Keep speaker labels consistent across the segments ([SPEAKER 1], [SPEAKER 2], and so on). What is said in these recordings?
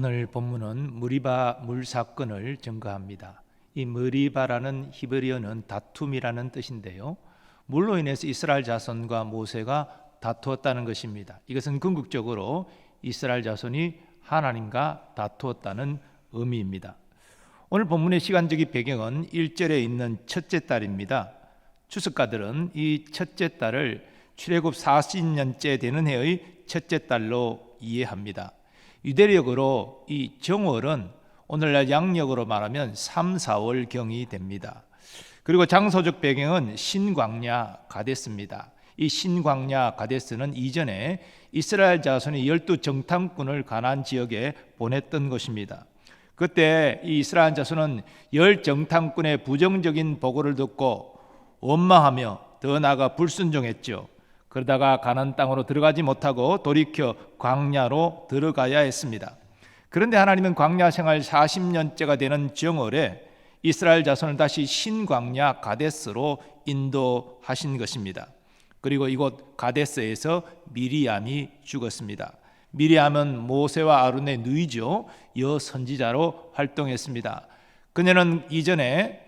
[SPEAKER 1] 오늘 본문은 무리바 물 사건을 증거합니다. 이 무리바라는 히브리어는 다툼이라는 뜻인데요, 물로 인해서 이스라엘 자손과 모세가 다투었다는 것입니다. 이것은 궁극적으로 이스라엘 자손이 하나님과 다투었다는 의미입니다. 오늘 본문의 시간적인 배경은 1절에 있는 첫째 달입니다. 추석가들은 이 첫째 달을 출애굽 40년째 되는 해의 첫째 달로 이해합니다. 유대력으로 이 정월은 오늘날 양력으로 말하면 3, 4월경이 됩니다. 그리고 장소적 배경은 신광야 가데스입니다. 이 신광야 가데스는 이전에 이스라엘 자손이 12정탐꾼을 가나안 지역에 보냈던 것입니다. 그때 이 이스라엘 자손은 10정탐꾼의 부정적인 보고를 듣고 원망하며 더 나아가 불순종했죠. 그러다가 가나안 땅으로 들어가지 못하고 돌이켜 광야로 들어가야 했습니다. 그런데 하나님은 광야 생활 40년째가 되는 정월에 이스라엘 자손을 다시 신광야 가데스로 인도하신 것입니다. 그리고 이곳 가데스에서 미리암이 죽었습니다. 미리암은 모세와 아론의 누이죠. 여선지자로 활동했습니다. 그녀는 이전에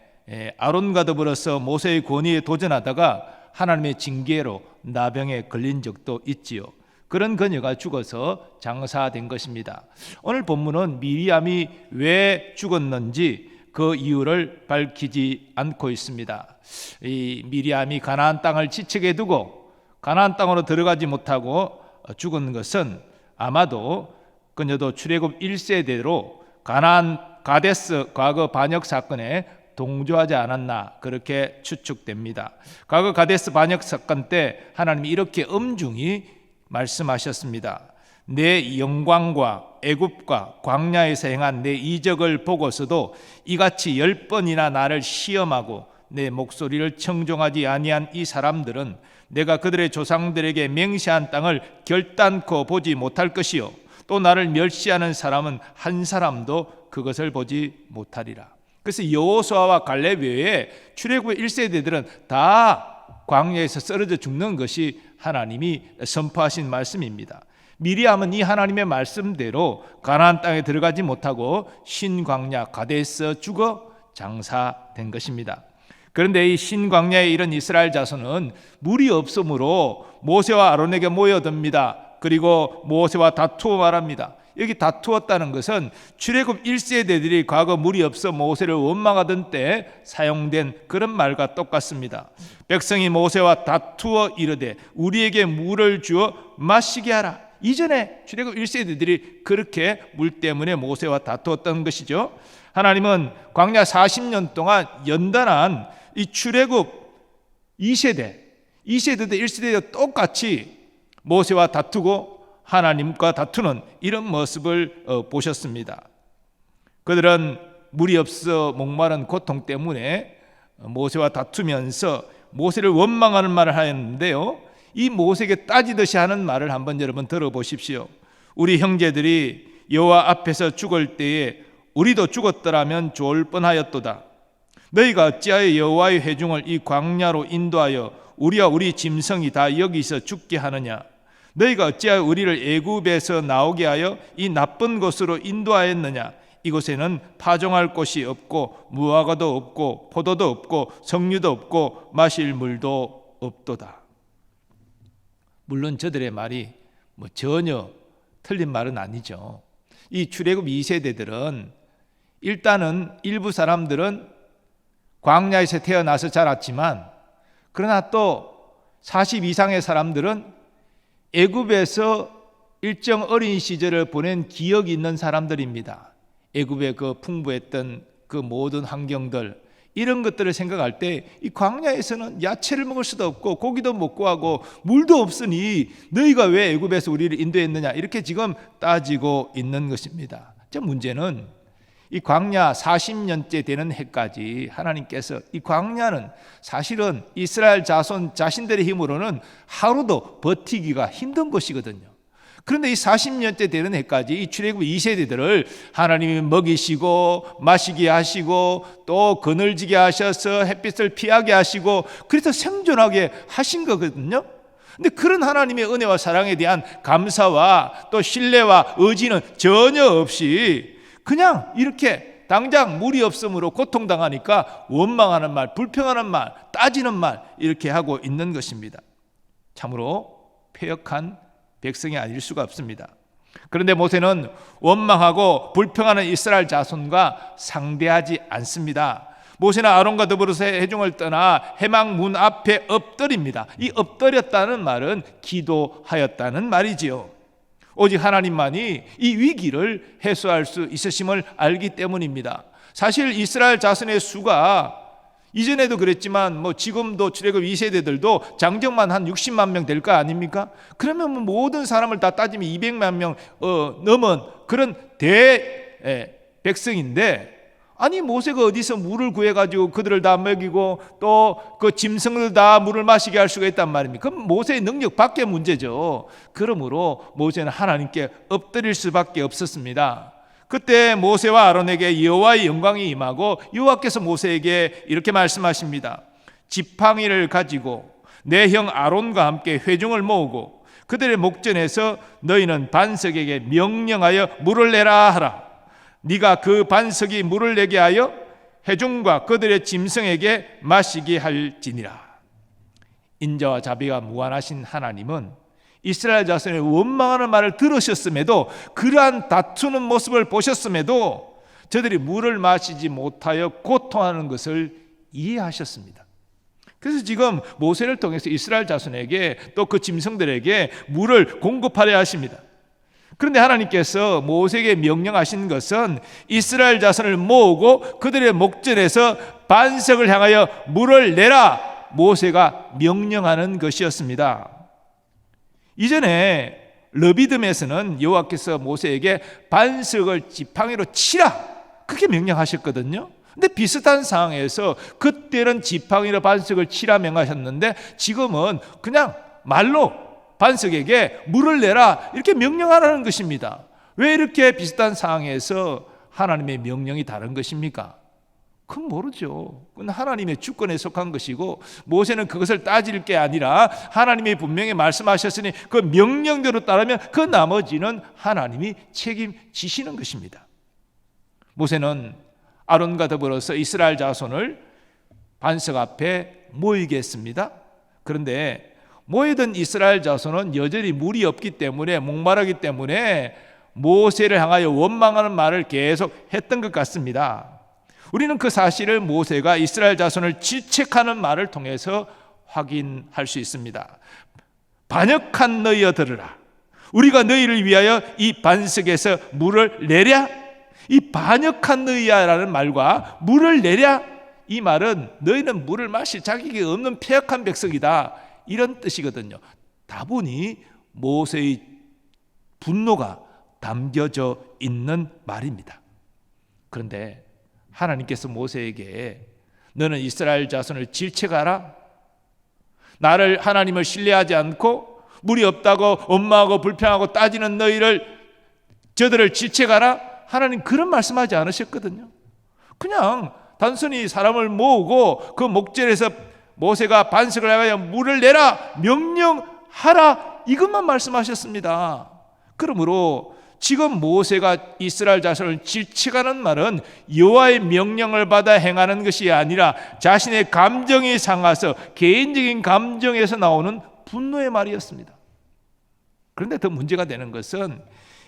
[SPEAKER 1] 아론과 더불어서 모세의 권위에 도전하다가 하나님의 징계로 나병에 걸린 적도 있지요. 그런 그녀가 죽어서 장사된 것입니다. 오늘 본문은 미리암이 왜 죽었는지 그 이유를 밝히지 않고 있습니다. 이 미리암이 가나안 땅을 지척에 두고 가나안 땅으로 들어가지 못하고 죽은 것은 아마도 그녀도 출애굽 1세대로 가나안 가데스 과거 반역 사건에 동조하지 않았나 그렇게 추측됩니다. 과거 가데스 반역 사건 때 하나님이 이렇게 엄중히 말씀하셨습니다. 내 영광과 애굽과 광야에서 행한 내 이적을 보고서도 이같이 10번이나 나를 시험하고 내 목소리를 청종하지 아니한 이 사람들은 내가 그들의 조상들에게 맹세한 땅을 결단코 보지 못할 것이요 또 나를 멸시하는 사람은 한 사람도 그것을 보지 못하리라. 그래서 여호수아와 갈렙 외에 출애굽 1세대들은 다 광야에서 쓰러져 죽는 것이 하나님이 선포하신 말씀입니다. 미리암은 이 하나님의 말씀대로 가나안 땅에 들어가지 못하고 신광야 가데스에 죽어 장사된 것입니다. 그런데 이 신광야에 이른 이스라엘 자손은 물이 없으므로 모세와 아론에게 모여듭니다. 그리고 모세와 다투어 말합니다. 여기 다투었다는 것은 출애굽 1세대들이 과거 물이 없어 모세를 원망하던 때 사용된 그런 말과 똑같습니다. 백성이 모세와 다투어 이르되 우리에게 물을 주어 마시게 하라. 이전에 출애굽 1세대들이 그렇게 물 때문에 모세와 다투었던 것이죠. 하나님은 광야 40년 동안 연단한 이 출애굽 2세대들 1세대와 똑같이 모세와 다투고 하나님과 다투는 이런 모습을 보셨습니다. 그들은 물이 없어 목마른 고통 때문에 모세와 다투면서 모세를 원망하는 말을 하였는데요, 이 모세에게 따지듯이 하는 말을 한번 여러분 들어보십시오. 우리 형제들이 여호와 앞에서 죽을 때에 우리도 죽었더라면 좋을 뻔하였도다. 너희가 어찌하여 여호와의 회중을 이 광야로 인도하여 우리와 우리 짐승이 다 여기서 죽게 하느냐. 너희가 어찌하여 우리를 애굽에서 나오게 하여 이 나쁜 곳으로 인도하였느냐. 이곳에는 파종할 곳이 없고 무화과도 없고 포도도 없고 석류도 없고 마실 물도 없도다. 물론 저들의 말이 전혀 틀린 말은 아니죠. 이 출애굽 2세대들은 일단은 일부 사람들은 광야에서 태어나서 자랐지만 그러나 또 40 이상의 사람들은 애굽에서 일정 어린 시절을 보낸 기억이 있는 사람들입니다. 애굽의 그 풍부했던 그 모든 환경들, 이런 것들을 생각할 때 이 광야에서는 야채를 먹을 수도 없고 고기도 못 구하고 물도 없으니 너희가 왜 애굽에서 우리를 인도했느냐 이렇게 지금 따지고 있는 것입니다. 문제는 이 광야 40년째 되는 해까지 하나님께서 이 광야는 사실은 이스라엘 자손 자신들의 힘으로는 하루도 버티기가 힘든 것이거든요. 그런데 이 40년째 되는 해까지 이 출애굽 2세대들을 하나님이 먹이시고 마시게 하시고 또 그늘지게 하셔서 햇빛을 피하게 하시고 그래서 생존하게 하신 거거든요. 근데 그런 하나님의 은혜와 사랑에 대한 감사와 또 신뢰와 의지는 전혀 없이 그냥 이렇게 당장 물이 없으므로 고통당하니까 원망하는 말, 불평하는 말, 따지는 말 이렇게 하고 있는 것입니다. 참으로 패역한 백성이 아닐 수가 없습니다. 그런데 모세는 원망하고 불평하는 이스라엘 자손과 상대하지 않습니다. 모세는 아론과 더불어서 회중을 떠나 회막 문 앞에 엎드립니다. 이 엎드렸다는 말은 기도하였다는 말이지요. 오직 하나님만이 이 위기를 해소할 수 있으심을 알기 때문입니다. 사실 이스라엘 자손의 수가 이전에도 그랬지만 지금도 출애굽 2세대들도 장정만 한 60만 명 될 거 아닙니까? 그러면 모든 사람을 다 따지면 200만 명 넘은 그런 백성인데, 아니 모세가 어디서 물을 구해가지고 그들을 다 먹이고 또 그 짐승들 다 물을 마시게 할 수가 있단 말입니까? 그럼 모세의 능력 밖의 문제죠. 그러므로 모세는 하나님께 엎드릴 수밖에 없었습니다. 그때 모세와 아론에게 여호와의 영광이 임하고 여호와께서 모세에게 이렇게 말씀하십니다. 지팡이를 가지고 내 형 아론과 함께 회중을 모으고 그들의 목전에서 너희는 반석에게 명령하여 물을 내라 하라. 네가 그 반석이 물을 내게 하여 회중과 그들의 짐승에게 마시게 할지니라. 인자와 자비가 무한하신 하나님은 이스라엘 자손의 원망하는 말을 들으셨음에도, 그러한 다투는 모습을 보셨음에도 저들이 물을 마시지 못하여 고통하는 것을 이해하셨습니다. 그래서 지금 모세를 통해서 이스라엘 자손에게 또 그 짐승들에게 물을 공급하려 하십니다. 그런데 하나님께서 모세에게 명령하신 것은 이스라엘 자손을 모으고 그들의 목전에서 반석을 향하여 물을 내라, 모세가 명령하는 것이었습니다. 이전에 르비딤에서는 여호와께서 모세에게 반석을 지팡이로 치라, 그렇게 명령하셨거든요. 근데 비슷한 상황에서 그때는 지팡이로 반석을 치라 명하셨는데 지금은 그냥 말로 반석에게 물을 내라 이렇게 명령하라는 것입니다. 왜 이렇게 비슷한 상황에서 하나님의 명령이 다른 것입니까? 그건 모르죠. 그건 하나님의 주권에 속한 것이고 모세는 그것을 따질 게 아니라 하나님이 분명히 말씀하셨으니 그 명령대로 따르면 그 나머지는 하나님이 책임지시는 것입니다. 모세는 아론과 더불어서 이스라엘 자손을 반석 앞에 모이게 했습니다. 그런데 모이던 이스라엘 자손은 여전히 물이 없기 때문에, 목마르기 때문에 모세를 향하여 원망하는 말을 계속 했던 것 같습니다. 우리는 그 사실을 모세가 이스라엘 자손을 질책하는 말을 통해서 확인할 수 있습니다. 반역한 너희여 들으라. 우리가 너희를 위하여 이 반석에서 물을 내랴? 이 반역한 너희야라는 말과 물을 내랴? 이 말은 너희는 물을 마실 자격이 없는 패역한 백성이다, 이런 뜻이거든요. 다분히 모세의 분노가 담겨져 있는 말입니다. 그런데 하나님께서 모세에게 너는 이스라엘 자손을 질책하라, 나를 하나님을 신뢰하지 않고 물이 없다고 원망하고 불평하고 따지는 저들을 질책하라, 하나님 그런 말씀하지 않으셨거든요. 그냥 단순히 사람을 모으고 그 목전에서 모세가 반석을 향하여 물을 내라 명령하라, 이것만 말씀하셨습니다. 그러므로 지금 모세가 이스라엘 자손을 질책하는 말은 여호와의 명령을 받아 행하는 것이 아니라 자신의 감정이 상하서 개인적인 감정에서 나오는 분노의 말이었습니다. 그런데 더 문제가 되는 것은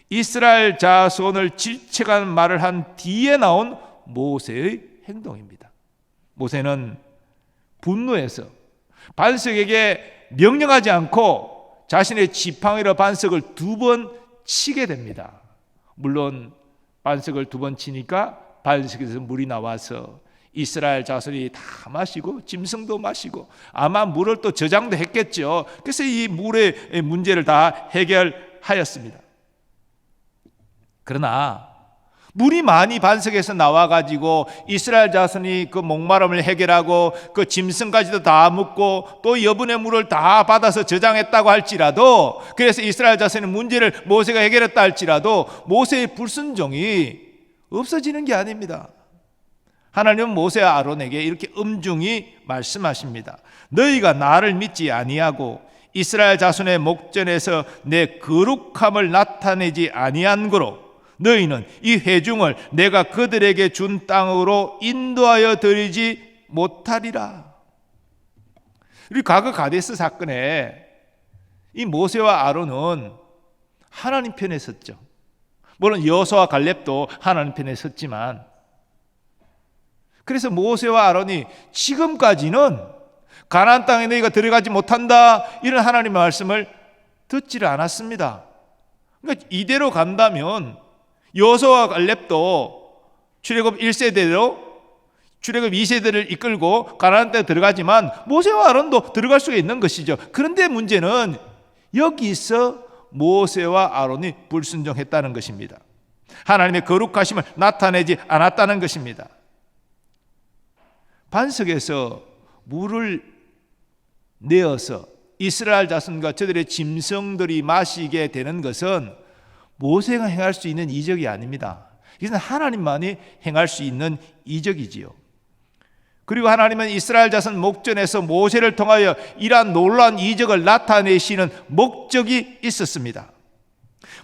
[SPEAKER 1] 이스라엘 자손을 질책하는 말을 한 뒤에 나온 모세의 행동입니다. 모세는 분노해서 반석에게 명령하지 않고 자신의 지팡이로 반석을 2번 치게 됩니다. 물론 반석을 2번 치니까 반석에서 물이 나와서 이스라엘 자손이 다 마시고 짐승도 마시고 아마 물을 또 저장도 했겠죠. 그래서 이 물의 문제를 다 해결하였습니다. 그러나 물이 많이 반석에서 나와가지고 이스라엘 자손이 그 목마름을 해결하고 그 짐승까지도 다 먹고 또 여분의 물을 다 받아서 저장했다고 할지라도, 그래서 이스라엘 자손의 문제를 모세가 해결했다 할지라도 모세의 불순종이 없어지는 게 아닙니다. 하나님은 모세와 아론에게 이렇게 엄중히 말씀하십니다. 너희가 나를 믿지 아니하고 이스라엘 자손의 목전에서 내 거룩함을 나타내지 아니한 거로 너희는 이 회중을 내가 그들에게 준 땅으로 인도하여 드리지 못하리라. 우리 과거 가데스 사건에 이 모세와 아론은 하나님 편에 섰죠. 물론 여호수아와 갈렙도 하나님 편에 섰지만, 그래서 모세와 아론이 지금까지는 가나안 땅에 너희가 들어가지 못한다 이런 하나님의 말씀을 듣지를 않았습니다. 그러니까 이대로 간다면 여호수아와 갈렙도 출애굽 1세대로 출애굽 2세대를 이끌고 가나안 땅에 들어가지만 모세와 아론도 들어갈 수가 있는 것이죠. 그런데 문제는 여기서 모세와 아론이 불순종했다는 것입니다. 하나님의 거룩하심을 나타내지 않았다는 것입니다. 반석에서 물을 내어서 이스라엘 자손과 저들의 짐승들이 마시게 되는 것은 모세가 행할 수 있는 이적이 아닙니다. 이것은 하나님만이 행할 수 있는 이적이지요. 그리고 하나님은 이스라엘 자손 목전에서 모세를 통하여 이러한 놀라운 이적을 나타내시는 목적이 있었습니다.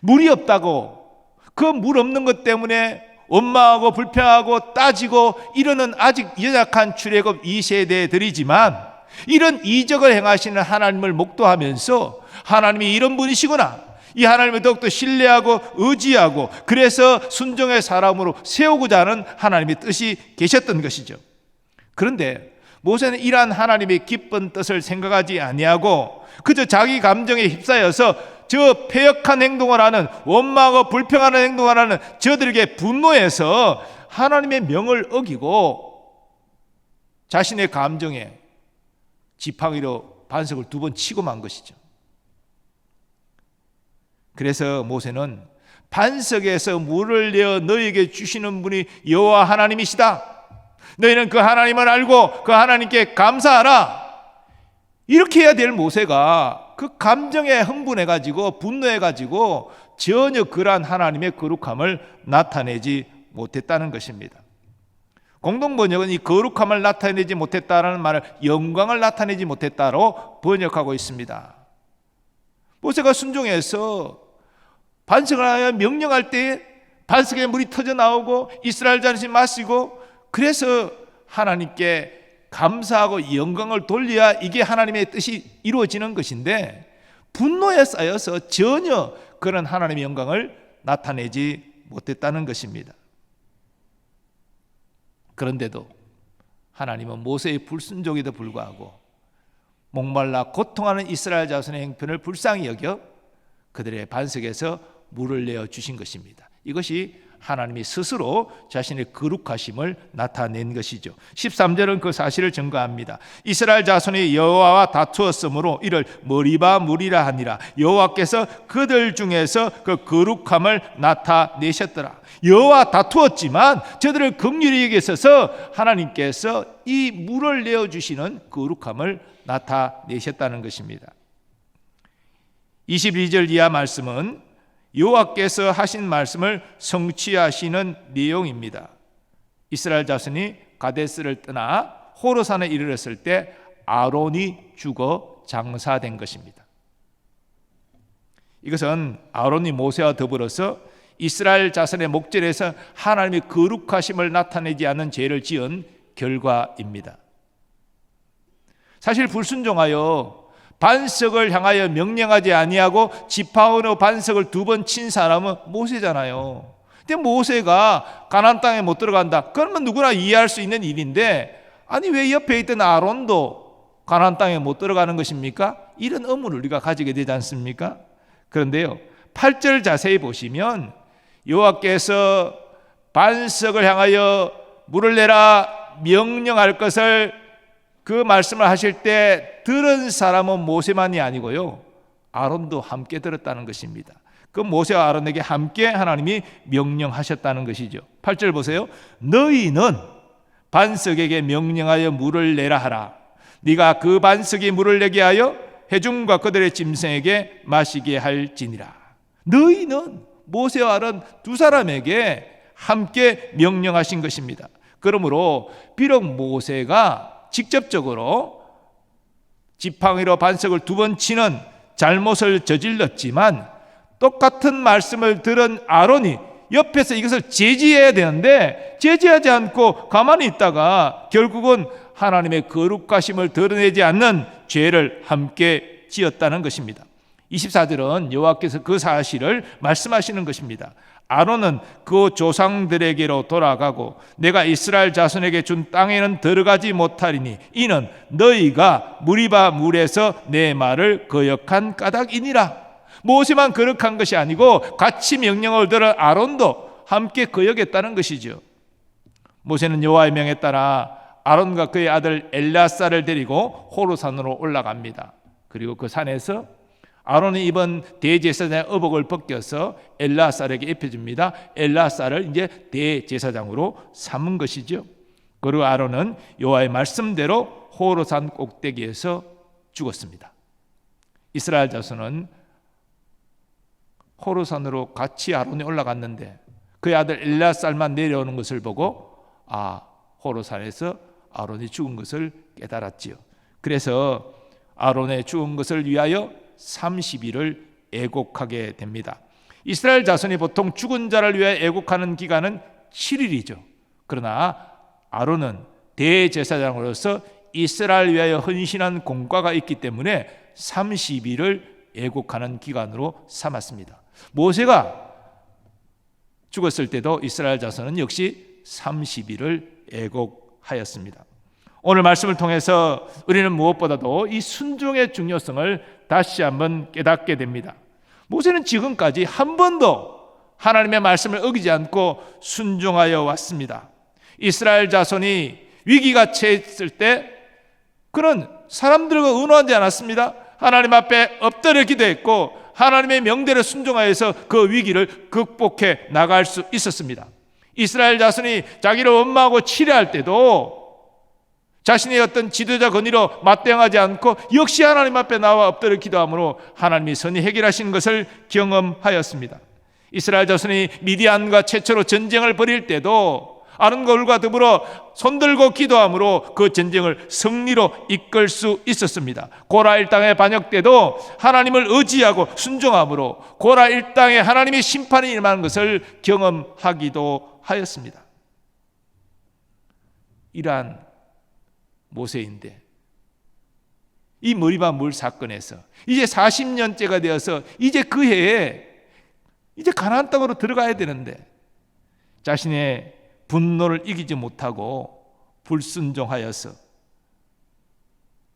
[SPEAKER 1] 물이 없다고 그 물 없는 것 때문에 원망하고 불평하고 따지고 이러는 아직 연약한 출애굽 2세대들이지만 이런 이적을 행하시는 하나님을 목도하면서 하나님이 이런 분이시구나, 이 하나님을 더욱더 신뢰하고 의지하고 그래서 순종의 사람으로 세우고자 하는 하나님의 뜻이 계셨던 것이죠. 그런데 모세는 이러한 하나님의 기쁜 뜻을 생각하지 아니하고 그저 자기 감정에 휩싸여서 저 패역한 행동을 하는, 원망하고 불평하는 행동을 하는 저들에게 분노해서 하나님의 명을 어기고 자신의 감정에 지팡이로 반석을 2번 치고 만 것이죠. 그래서 모세는 반석에서 물을 내어 너희에게 주시는 분이 여호와 하나님이시다, 너희는 그 하나님을 알고 그 하나님께 감사하라, 이렇게 해야 될 모세가 그 감정에 흥분해가지고 분노해가지고 전혀 그러한 하나님의 거룩함을 나타내지 못했다는 것입니다. 공동번역은 이 거룩함을 나타내지 못했다라는 말을 영광을 나타내지 못했다로 번역하고 있습니다. 모세가 순종해서 반석을 하여 명령할 때 반석에 물이 터져 나오고 이스라엘 자손이 마시고 그래서 하나님께 감사하고 영광을 돌려야 이게 하나님의 뜻이 이루어지는 것인데 분노에 쌓여서 전혀 그런 하나님의 영광을 나타내지 못했다는 것입니다. 그런데도 하나님은 모세의 불순종에도 불구하고 목말라 고통하는 이스라엘 자손의 형편을 불쌍히 여겨 그들의 반석에서 물을 내어 주신 것입니다. 이것이 하나님이 스스로 자신의 거룩하심을 나타낸 것이죠. 13절은 그 사실을 증거합니다. 이스라엘 자손이 여호와와 다투었으므로 이를 머리바 물이라 하니라. 여호와께서 그들 중에서 그 거룩함을 나타내셨더라. 여호와 다투었지만 저들을 긍휼히 여기셔서 하나님께서 이 물을 내어주시는 거룩함을 나타내셨다는 것입니다. 22절 이하 말씀은 여호와께서 하신 말씀을 성취하시는 내용입니다. 이스라엘 자손이 가데스를 떠나 호르산에 이르렀을 때 아론이 죽어 장사된 것입니다. 이것은 아론이 모세와 더불어서 이스라엘 자손의 목전에서 하나님의 거룩하심을 나타내지 않는 죄를 지은 결과입니다. 사실 불순종하여 반석을 향하여 명령하지 아니하고 지팡이로 반석을 2번 친 사람은 모세잖아요. 근데 모세가 가나안 땅에 못 들어간다, 그러면 누구나 이해할 수 있는 일인데 아니 왜 옆에 있던 아론도 가나안 땅에 못 들어가는 것입니까? 이런 의문을 우리가 가지게 되지 않습니까? 그런데요, 8절 자세히 보시면 여호와께서 반석을 향하여 물을 내라 명령할 것을 그 말씀을 하실 때 들은 사람은 모세만이 아니고요, 아론도 함께 들었다는 것입니다. 그 모세와 아론에게 함께 하나님이 명령하셨다는 것이죠. 8절 보세요. 너희는 반석에게 명령하여 물을 내라 하라. 네가 그 반석이 물을 내게 하여 회중과 그들의 짐승에게 마시게 할지니라. 너희는 모세와 아론 2사람에게 함께 명령하신 것입니다. 그러므로 비록 모세가 직접적으로 지팡이로 반석을 2번 치는 잘못을 저질렀지만 똑같은 말씀을 들은 아론이 옆에서 이것을 제지해야 되는데 제지하지 않고 가만히 있다가 결국은 하나님의 거룩하심을 드러내지 않는 죄를 함께 지었다는 것입니다. 24절은 여호와께서 그 사실을 말씀하시는 것입니다. 아론은 그 조상들에게로 돌아가고 내가 이스라엘 자손에게 준 땅에는 들어가지 못하리니 이는 너희가 무리바 물에서 내 말을 거역한 까닭이니라. 모세만 거역한 것이 아니고 같이 명령을 들은 아론도 함께 거역했다는 것이죠. 모세는 여호와의 명에 따라 아론과 그의 아들 엘르아사를 데리고 호르산으로 올라갑니다. 그리고 그 산에서 아론이 입은 대제사장의 의복을 벗겨서 엘르아사에게 입혀줍니다. 엘르아사를 이제 대제사장으로 삼은 것이죠. 그리고 아론은 여호와의 말씀대로 호르산 꼭대기에서 죽었습니다. 이스라엘 자손은 호르산으로 같이 아론이 올라갔는데 그의 아들 엘르아사만 내려오는 것을 보고 호르산에서 아론이 죽은 것을 깨달았지요. 그래서 아론의 죽은 것을 위하여 30일을 애곡하게 됩니다. 이스라엘 자손이 보통 죽은 자를 위해 애곡하는 기간은 7일이죠. 그러나 아론은 대제사장으로서 이스라엘 위하여 헌신한 공과가 있기 때문에 30일을 애곡하는 기간으로 삼았습니다. 모세가 죽었을 때도 이스라엘 자손은 역시 30일을 애곡하였습니다. 오늘 말씀을 통해서 우리는 무엇보다도 이 순종의 중요성을 다시 한번 깨닫게 됩니다. 모세는 지금까지 한 번도 하나님의 말씀을 어기지 않고 순종하여 왔습니다. 이스라엘 자손이 위기가 처했을 때 그는 사람들과 의논하지 않았습니다. 하나님 앞에 엎드려 기도했고 하나님의 명대로 순종하여서 그 위기를 극복해 나갈 수 있었습니다. 이스라엘 자손이 자기를 원망하고 치려할 때도 자신의 어떤 지도자 권위로 맞대응하지 않고 역시 하나님 앞에 나와 엎드려 기도함으로 하나님이 선히 해결하신 것을 경험하였습니다. 이스라엘 자손이 미디안과 최초로 전쟁을 벌일 때도 아론과 홀과 더불어 손들고 기도함으로 그 전쟁을 승리로 이끌 수 있었습니다. 고라 일당의 반역 때도 하나님을 의지하고 순종함으로 고라 일당에 하나님의 심판이 임하는 것을 경험하기도 하였습니다. 이러한 모세인데 이 머리바 물 사건에서 이제 40년째가 되어서 이제 그 해에 이제 가나안 땅으로 들어가야 되는데 자신의 분노를 이기지 못하고 불순종하여서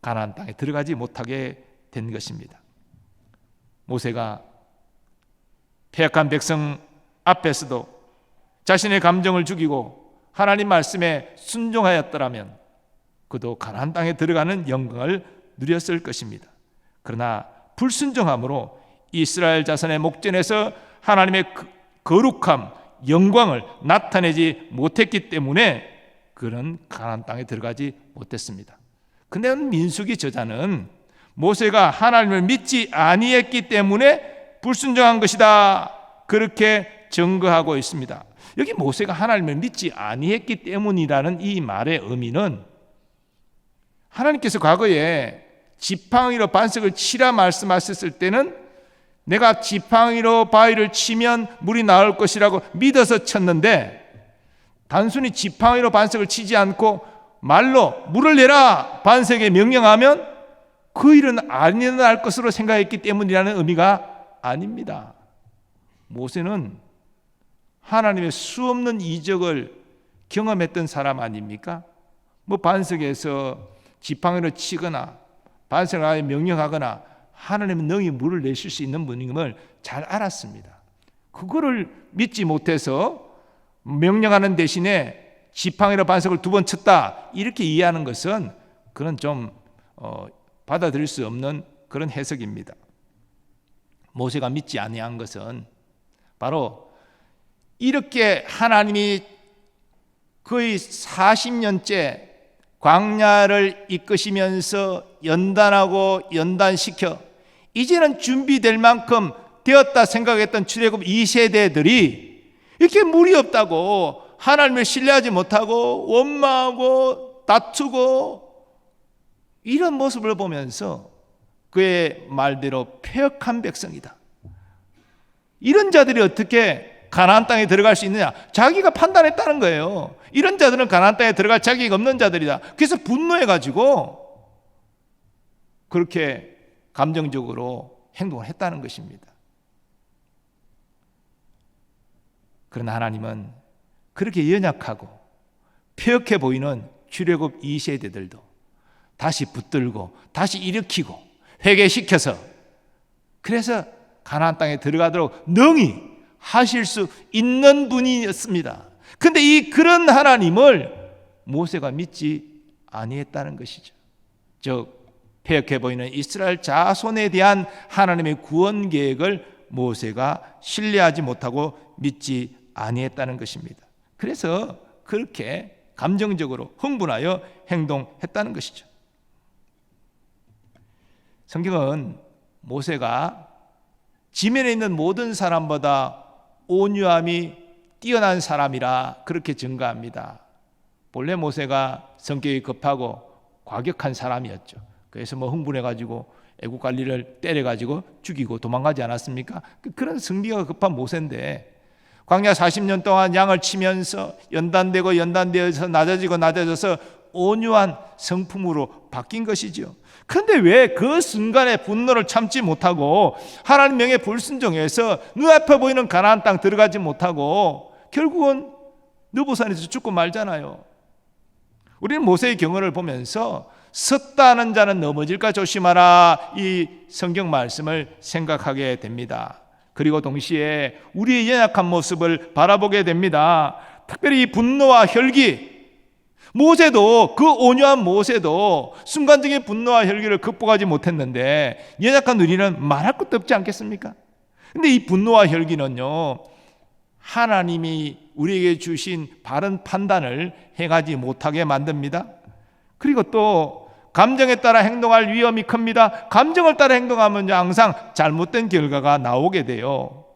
[SPEAKER 1] 가나안 땅에 들어가지 못하게 된 것입니다. 모세가 패역한 백성 앞에서도 자신의 감정을 죽이고 하나님 말씀에 순종하였더라면 그도 가나안 땅에 들어가는 영광을 누렸을 것입니다. 그러나 불순종함으로 이스라엘 자손의 목전에서 하나님의 거룩함, 영광을 나타내지 못했기 때문에 그는 가나안 땅에 들어가지 못했습니다. 근데 민수기 저자는 모세가 하나님을 믿지 아니했기 때문에 불순종한 것이다 그렇게 증거하고 있습니다. 여기 모세가 하나님을 믿지 아니했기 때문이라는 이 말의 의미는 하나님께서 과거에 지팡이로 반석을 치라 말씀하셨을 때는 내가 지팡이로 바위를 치면 물이 나올 것이라고 믿어서 쳤는데 단순히 지팡이로 반석을 치지 않고 말로 물을 내라 반석에 명령하면 그 일은 안 일어날 것으로 생각했기 때문이라는 의미가 아닙니다. 모세는 하나님의 수없는 이적을 경험했던 사람 아닙니까? 반석에서 지팡이로 치거나 반석을 아예 명령하거나 하나님은 능히 물을 내실 수 있는 분임을 잘 알았습니다. 그거를 믿지 못해서 명령하는 대신에 지팡이로 반석을 2번 쳤다 이렇게 이해하는 것은 그런 좀 받아들일 수 없는 그런 해석입니다. 모세가 믿지 아니한 것은 바로 이렇게 하나님이 거의 40년째 광야를 이끄시면서 연단하고 연단시켜 이제는 준비될 만큼 되었다 생각했던 출애굽 2세대들이 이렇게 물이 없다고 하나님을 신뢰하지 못하고 원망하고 다투고 이런 모습을 보면서 그의 말대로 패역한 백성이다, 이런 자들이 어떻게 가나안 땅에 들어갈 수 있느냐, 자기가 판단했다는 거예요. 이런 자들은 가나안 땅에 들어갈 자격이 없는 자들이다. 그래서 분노해가지고 그렇게 감정적으로 행동을 했다는 것입니다. 그러나 하나님은 그렇게 연약하고 폐역해 보이는 출애굽 2세대들도 다시 붙들고 다시 일으키고 회개시켜서, 그래서 가나안 땅에 들어가도록 능히 하실 수 있는 분이었습니다. 그런데 이 그런 하나님을 모세가 믿지 아니했다는 것이죠. 즉 폐역해 보이는 이스라엘 자손에 대한 하나님의 구원 계획을 모세가 신뢰하지 못하고 믿지 아니했다는 것입니다. 그래서 그렇게 감정적으로 흥분하여 행동했다는 것이죠. 성경은 모세가 지면에 있는 모든 사람보다 온유함이 뛰어난 사람이라 그렇게 증가합니다. 본래 모세가 성격이 급하고 과격한 사람이었죠. 그래서 흥분해가지고 애국 관리를 때려가지고 죽이고 도망가지 않았습니까? 그런 성미가 급한 모세인데 광야 40년 동안 양을 치면서 연단되고 연단되어서 낮아지고 낮아져서 온유한 성품으로 바뀐 것이죠. 그런데 왜 그 순간에 분노를 참지 못하고 하나님 명에 불순종해서 눈앞에 보이는 가나안 땅 들어가지 못하고 결국은 느보산에서 죽고 말잖아요. 우리는 모세의 경우를 보면서 섰다는 자는 넘어질까 조심하라, 이 성경 말씀을 생각하게 됩니다. 그리고 동시에 우리의 연약한 모습을 바라보게 됩니다. 특별히 이 분노와 혈기, 모세도, 그 온유한 모세도 순간적인 분노와 혈기를 극복하지 못했는데 연약한 우리는 말할 것도 없지 않겠습니까? 근데 이 분노와 혈기는요, 하나님이 우리에게 주신 바른 판단을 행하지 못하게 만듭니다. 그리고 또 감정에 따라 행동할 위험이 큽니다. 감정을 따라 행동하면 항상 잘못된 결과가 나오게 돼요.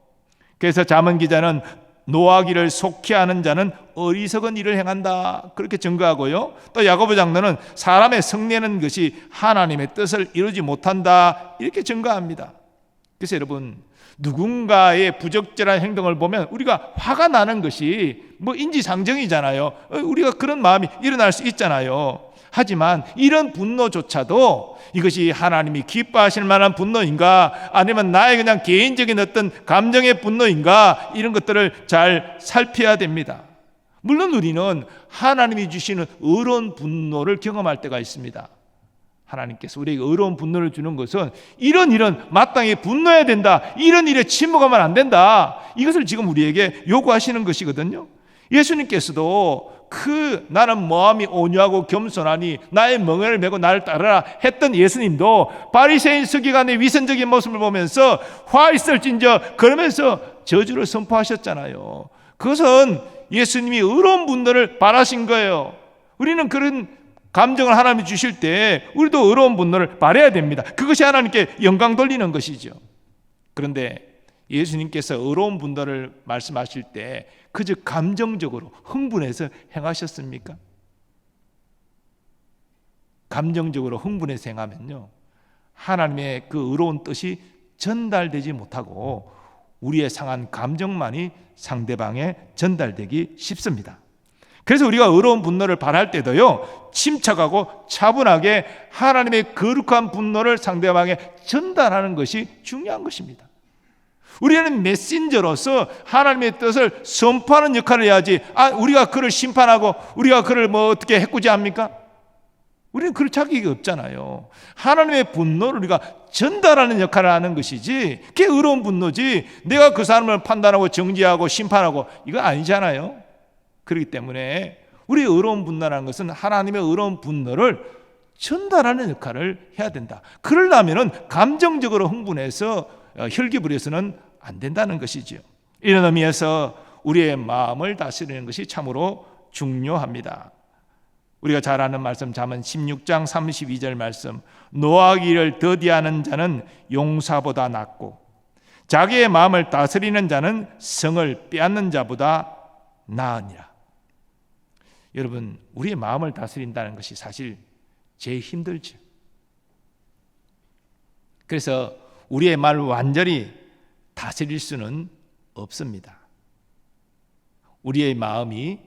[SPEAKER 1] 그래서 잠언 기자는 노하기를 속히 하는 자는 어리석은 일을 행한다, 그렇게 증거하고요. 또 야고보 장로는 사람의 성내는 것이 하나님의 뜻을 이루지 못한다, 이렇게 증거합니다. 그래서 여러분, 누군가의 부적절한 행동을 보면 우리가 화가 나는 것이 인지상정이잖아요. 우리가 그런 마음이 일어날 수 있잖아요. 하지만 이런 분노조차도 이것이 하나님이 기뻐하실 만한 분노인가, 아니면 나의 그냥 개인적인 어떤 감정의 분노인가, 이런 것들을 잘 살펴야 됩니다. 물론 우리는 하나님이 주시는 의로운 분노를 경험할 때가 있습니다. 하나님께서 우리에게 의로운 분노를 주는 것은 이런 일은 마땅히 분노해야 된다, 이런 일에 침묵하면 안 된다, 이것을 지금 우리에게 요구하시는 것이거든요. 예수님께서도 나는 마음이 온유하고 겸손하니 나의 멍에를 메고 나를 따르라 했던 예수님도 바리새인 서기관의 위선적인 모습을 보면서 화 있을진저 그러면서 저주를 선포하셨잖아요. 그것은 예수님이 의로운 분노를 바라신 거예요. 우리는 그런 감정을 하나님이 주실 때 우리도 의로운 분노를 바라야 됩니다. 그것이 하나님께 영광 돌리는 것이죠. 그런데 예수님께서 의로운 분노를 말씀하실 때 그저 감정적으로 흥분해서 행하셨습니까? 감정적으로 흥분해서 행하면요, 하나님의 그 의로운 뜻이 전달되지 못하고 우리의 상한 감정만이 상대방에 전달되기 쉽습니다. 그래서 우리가 의로운 분노를 바랄 때도요, 침착하고 차분하게 하나님의 거룩한 분노를 상대방에 전달하는 것이 중요한 것입니다. 우리는 메신저로서 하나님의 뜻을 선포하는 역할을 해야지, 우리가 그를 심판하고 우리가 그를 어떻게 해꾸지합니까? 우리는 그럴 자격이 없잖아요. 하나님의 분노를 우리가 전달하는 역할을 하는 것이지, 그게 의로운 분노지 내가 그 사람을 판단하고 정죄하고 심판하고 이거 아니잖아요. 그렇기 때문에 우리의 의로운 분노라는 것은 하나님의 의로운 분노를 전달하는 역할을 해야 된다. 그러려면 감정적으로 흥분해서 혈기 부려서는 안 된다는 것이죠. 이런 의미에서 우리의 마음을 다스리는 것이 참으로 중요합니다. 우리가 잘 아는 말씀, 잠언 16장 32절 말씀, 노하기를 더디하는 자는 용사보다 낫고 자기의 마음을 다스리는 자는 성을 빼앗는 자보다 나으니라. 여러분, 우리의 마음을 다스린다는 것이 사실 제일 힘들죠. 그래서 우리의 말을 완전히 다스릴 수는 없습니다. 우리의 마음이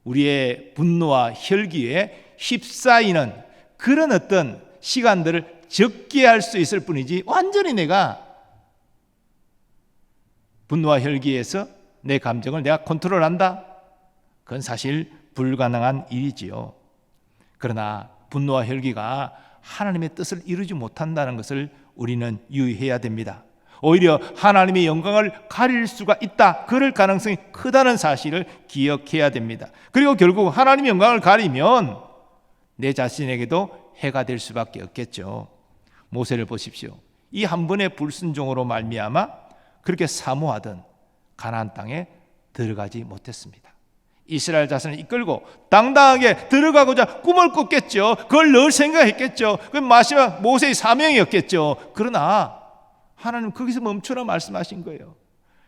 [SPEAKER 1] 우리의 분노와 혈기에 휩싸이는 그런 어떤 시간들을 적게 할 수 있을 뿐이지, 완전히 내가 분노와 혈기에서 내 감정을 내가 컨트롤한다? 그건 사실 불가능한 일이지요. 그러나 분노와 혈기가 하나님의 뜻을 이루지 못한다는 것을 우리는 유의해야 됩니다. 오히려 하나님의 영광을 가릴 수가 있다, 그럴 가능성이 크다는 사실을 기억해야 됩니다. 그리고 결국 하나님의 영광을 가리면 내 자신에게도 해가 될 수밖에 없겠죠. 모세를 보십시오. 이 한 번의 불순종으로 말미암아 그렇게 사모하던 가나안 땅에 들어가지 못했습니다. 이스라엘 자손을 이끌고 당당하게 들어가고자 꿈을 꿨겠죠. 그걸 늘 생각했겠죠. 그 마지막 모세의 사명이었겠죠. 그러나 하나님 거기서 멈추라 말씀하신 거예요.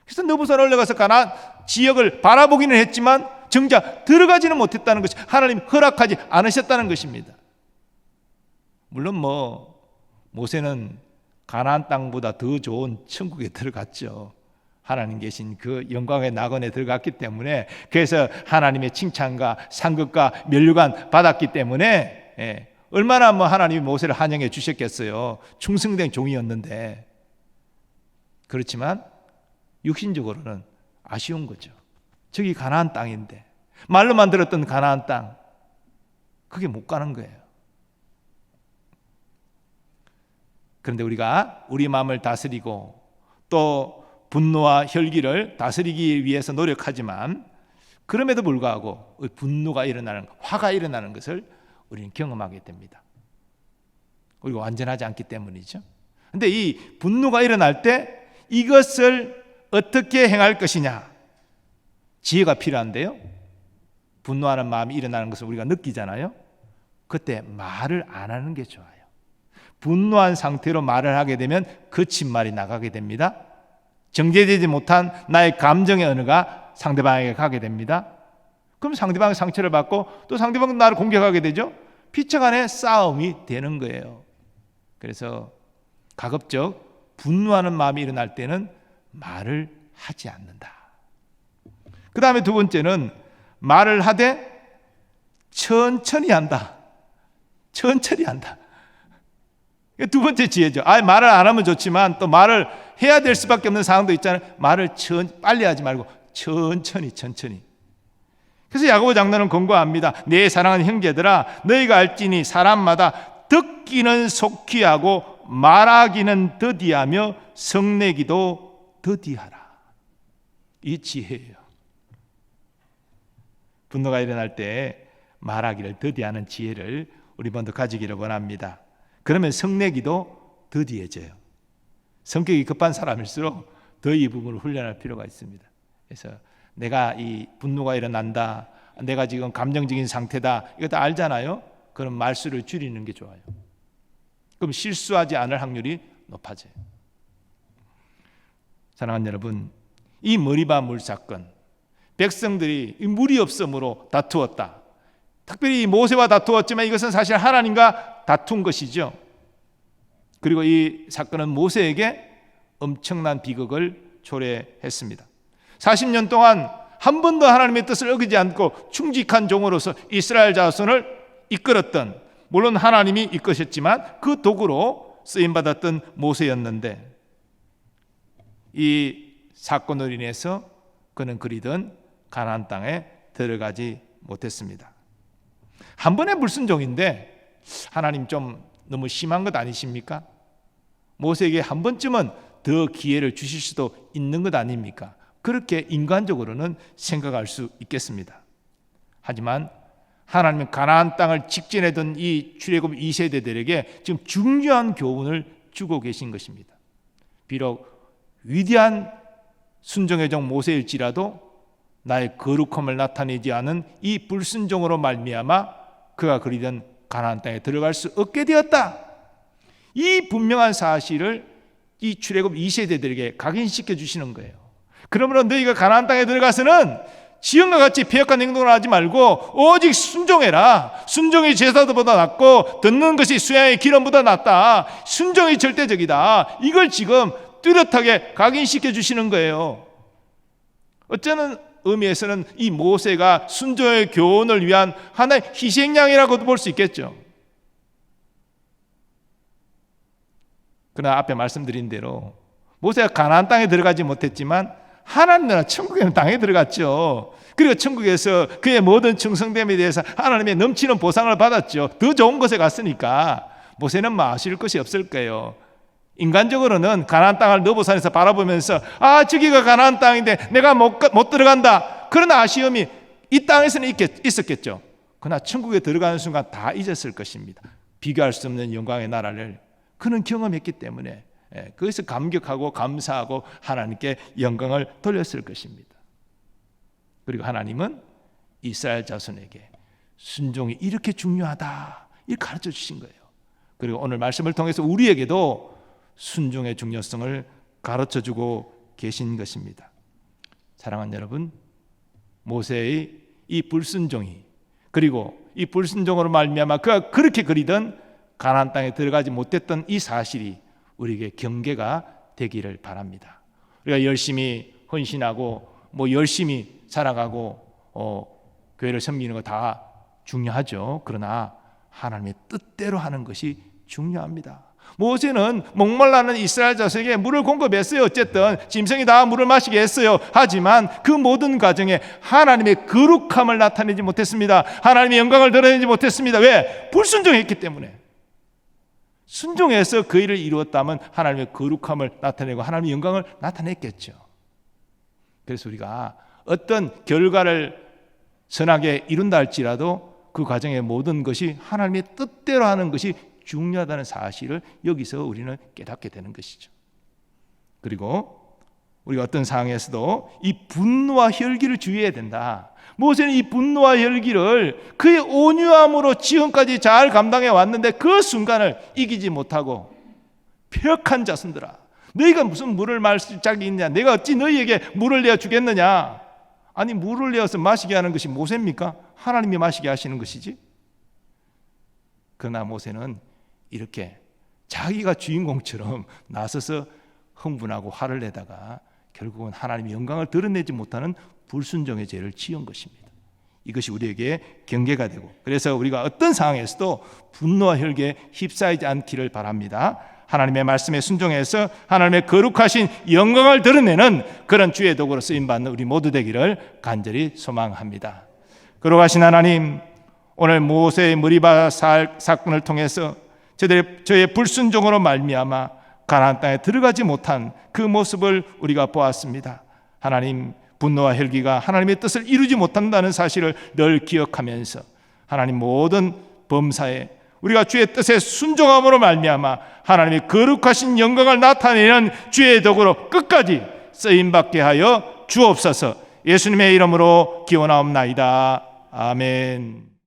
[SPEAKER 1] 그래서 느부산 올라가서 가나안 지역을 바라보기는 했지만 정작 들어가지는 못했다는 것이, 하나님 허락하지 않으셨다는 것입니다. 물론 모세는 가나안 땅보다 더 좋은 천국에 들어갔죠. 하나님 계신 그 영광의 낙원에 들어갔기 때문에, 그래서 하나님의 칭찬과 상급과 면류관 받았기 때문에 얼마나 하나님이 모세를 환영해 주셨겠어요. 충성된 종이었는데. 그렇지만 육신적으로는 아쉬운 거죠. 저기 가나안 땅인데, 말로만 들었던 가나안 땅, 그게 못 가는 거예요. 그런데 우리가 우리 마음을 다스리고 또 분노와 혈기를 다스리기 위해서 노력하지만, 그럼에도 불구하고 분노가 일어나는, 화가 일어나는 것을 우리는 경험하게 됩니다. 우리가 완전하지 않기 때문이죠. 그런데 이 분노가 일어날 때 이것을 어떻게 행할 것이냐, 지혜가 필요한데요. 분노하는 마음이 일어나는 것을 우리가 느끼잖아요. 그때 말을 안 하는 게 좋아요. 분노한 상태로 말을 하게 되면 거친 말이 나가게 됩니다. 정제되지 못한 나의 감정의 언어가 상대방에게 가게 됩니다. 그럼 상대방의 상처를 받고 또 상대방은 나를 공격하게 되죠. 피차 간의 싸움이 되는 거예요. 그래서 가급적 분노하는 마음이 일어날 때는 말을 하지 않는다. 그 다음에 두 번째는 말을 하되 천천히 한다. 천천히 한다. 두 번째 지혜죠. 말을 안 하면 좋지만 또 말을 해야 될 수밖에 없는 상황도 있잖아요. 말을 빨리 하지 말고 천천히. 그래서 야고보 장로는 권고합니다. 내 사랑하는 형제들아, 너희가 알지니 사람마다 듣기는 속히 하고 말하기는 더디하며 성내기도 더디하라. 이 지혜예요. 분노가 일어날 때 말하기를 더디하는 지혜를 우리 모두 가지기를 원합니다. 그러면 성내기도 더디해져요. 성격이 급한 사람일수록 더 이 부분을 훈련할 필요가 있습니다. 그래서 내가 이 분노가 일어난다, 내가 지금 감정적인 상태다, 이거 다 알잖아요. 그럼 말수를 줄이는 게 좋아요. 그럼 실수하지 않을 확률이 높아져요. 사랑하는 여러분, 이 머리바 물 사건, 백성들이 물이 없음으로 다투었다. 특별히 모세와 다투었지만 이것은 사실 하나님과 다툰 것이죠. 그리고 이 사건은 모세에게 엄청난 비극을 초래했습니다. 40년 동안 한 번도 하나님의 뜻을 어기지 않고 충직한 종으로서 이스라엘 자손을 이끌었던, 물론 하나님이 이끄셨지만 그 도구로 쓰임받았던 모세였는데, 이 사건으로 인해서 그는 그리던 가나안 땅에 들어가지 못했습니다. 한 번의 불순종인데 하나님 좀 너무 심한 것 아니십니까? 모세에게 한 번쯤은 더 기회를 주실 수도 있는 것 아닙니까? 그렇게 인간적으로는 생각할 수 있겠습니다. 하지만 하나님은 가나안 땅을 직전하던 이 출애굽 2세대들에게 지금 중요한 교훈을 주고 계신 것입니다. 비록 위대한 순종의 종 모세일지라도 나의 거룩함을 나타내지 않은 이 불순종으로 말미암아 그가 그리던 가나안 땅에 들어갈 수 없게 되었다. 이 분명한 사실을 이 출애굽 2세대들에게 각인시켜 주시는 거예요. 그러므로 너희가 가나안 땅에 들어가서는 시험과 같이 패역한 행동을 하지 말고 오직 순종해라. 순종이 제사도보다 낫고 듣는 것이 수양의 기름보다 낫다. 순종이 절대적이다. 이걸 지금 뚜렷하게 각인시켜 주시는 거예요. 어쩌는 의미에서는 이 모세가 순종의 교훈을 위한 하나의 희생양이라고도 볼 수 있겠죠. 그러나 앞에 말씀드린 대로 모세가 가나안 땅에 들어가지 못했지만 하나님은 천국에는 땅에 들어갔죠. 그리고 천국에서 그의 모든 충성됨에 대해서 하나님의 넘치는 보상을 받았죠. 더 좋은 곳에 갔으니까 모세는 뭐 아쉬울 것이 없을 거예요. 인간적으로는 가나안 땅을 느보산에서 바라보면서 저기가 가나안 땅인데 내가 못 들어간다. 그런 아쉬움이 이 땅에서는 있었겠죠. 그러나 천국에 들어가는 순간 다 잊었을 것입니다. 비교할 수 없는 영광의 나라를 그는 경험했기 때문에 거기서 감격하고 감사하고 하나님께 영광을 돌렸을 것입니다. 그리고 하나님은 이스라엘 자손에게 순종이 이렇게 중요하다, 이렇게 가르쳐 주신 거예요. 그리고 오늘 말씀을 통해서 우리에게도 순종의 중요성을 가르쳐 주고 계신 것입니다. 사랑하는 여러분, 모세의 이 불순종이, 그리고 이 불순종으로 말미암아 그가 그렇게 그리던 가나안 땅에 들어가지 못했던 이 사실이 우리에게 경계가 되기를 바랍니다. 우리가 열심히 헌신하고 열심히 살아가고 교회를 섬기는 거 다 중요하죠. 그러나 하나님의 뜻대로 하는 것이 중요합니다. 모세는 목말라는 이스라엘 자손에게 물을 공급했어요. 어쨌든 짐승이 다 물을 마시게 했어요. 하지만 그 모든 과정에 하나님의 거룩함을 나타내지 못했습니다. 하나님의 영광을 드러내지 못했습니다. 왜? 불순종했기 때문에. 순종해서 그 일을 이루었다면 하나님의 거룩함을 나타내고 하나님의 영광을 나타냈겠죠. 그래서 우리가 어떤 결과를 선하게 이룬다 할지라도 그 과정의 모든 것이 하나님의 뜻대로 하는 것이 중요하다는 사실을 여기서 우리는 깨닫게 되는 것이죠. 그리고 우리가 어떤 상황에서도 이 분노와 혈기를 주의해야 된다. 모세는 이 분노와 혈기를 그의 온유함으로 지금까지 잘 감당해 왔는데 그 순간을 이기지 못하고 폐역한 자손들아, 너희가 무슨 물을 마실 짝이 있냐? 내가 어찌 너희에게 물을 내어 주겠느냐? 아니, 물을 내어서 마시게 하는 것이 모세입니까? 하나님이 마시게 하시는 것이지. 그러나 모세는 이렇게 자기가 주인공처럼 나서서 흥분하고 화를 내다가 결국은 하나님의 영광을 드러내지 못하는 불순종의 죄를 지은 것입니다. 이것이 우리에게 경계가 되고, 그래서 우리가 어떤 상황에서도 분노와 혈기에 휩싸이지 않기를 바랍니다. 하나님의 말씀에 순종해서 하나님의 거룩하신 영광을 드러내는 그런 주의 도구로 쓰임받는 우리 모두 되기를 간절히 소망합니다. 거룩하신 하나님, 오늘 모세의 머리바 사건을 통해서 저의 불순종으로 말미암아 가나안 땅에 들어가지 못한 그 모습을 우리가 보았습니다. 하나님, 분노와 혈기가 하나님의 뜻을 이루지 못한다는 사실을 늘 기억하면서 하나님 모든 범사에 우리가 주의 뜻에 순종함으로 말미암아 하나님의 거룩하신 영광을 나타내는 주의 도구로 끝까지 쓰임받게 하여 주옵소서. 예수님의 이름으로 기원하옵나이다. 아멘.